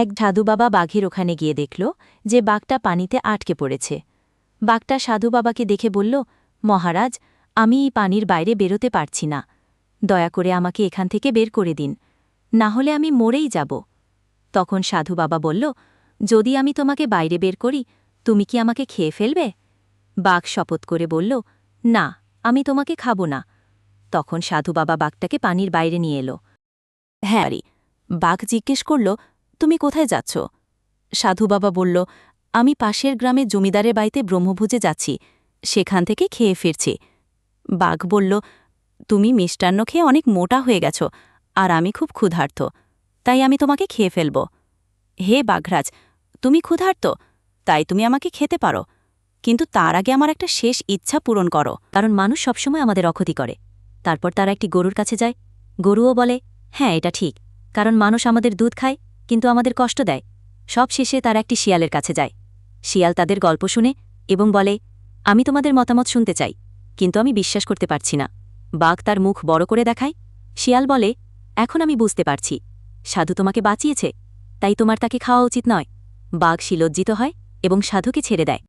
এক সাধু বাবা বাঘের ওখানে গিয়ে দেখল যে বাঘটা পানিতে আটকে পড়েছে। বাঘটা সাধু বাবাকে দেখে বলল, মহারাজ, আমি এই পানির বাইরে বেরোতে পারছি না, দয়া করে আমাকে এখান থেকে বের করে দিন, না হলে আমি মরেই যাব। তখন সাধু বাবা বলল, যদি আমি তোমাকে বাইরে বের করি, তুমি কি আমাকে খেয়ে ফেলবে? বাঘ শপথ করে বলল, না, আমি তোমাকে খাব না। তখন সাধু বাবা বাঘটাকে পানির বাইরে নিয়ে এলো। হ্যাঁ, বাঘ জিজ্ঞেস করল, তুমি কোথায় যাচ্ছ? সাধু বাবা বলল, আমি পাশের গ্রামে জমিদারের বাড়িতে ব্রহ্মভোজে যাচ্ছি, সেখান থেকে খেয়ে ফিরছি। বাঘ বলল, তুমি মিষ্টান্ন খেয়ে অনেক মোটা হয়ে গেছ, আর আমি খুব ক্ষুধার্ত, তাই আমি তোমাকে খেয়ে ফেলব। হে বাঘরাজ, তুমি ক্ষুধার্ত, তাই তুমি আমাকে খেতে পারো, কিন্তু তার আগে আমার একটা শেষ ইচ্ছা পূরণ করো। কারণ মানুষ সবসময় আমাদের অক্ষতি করে। তারপর তারা একটি গরুর কাছে যায়। গরুও বলে, হ্যাঁ, এটা ঠিক, কারণ মানুষ আমাদের দুধ খায়, কিন্তু আমাদের কষ্ট দেয়। সব শেষে তারা একটি শিয়ালের কাছে যায়। শিয়াল তাদের গল্প শুনে এবং বলে, আমি তোমাদের মতামত শুনতে চাই, কিন্তু আমি বিশ্বাস করতে পারছি না। বাঘ তার মুখ বড় করে দেখায়। শিয়াল বলে, এখন আমি বুঝতে পারছি, সাধু তোমাকে বাঁচিয়েছে, তাই তোমার তাকে খাওয়া উচিত নয়। বাঘ শিলজ্জিত হয় এবং সাধুকে ছেড়ে দেয়।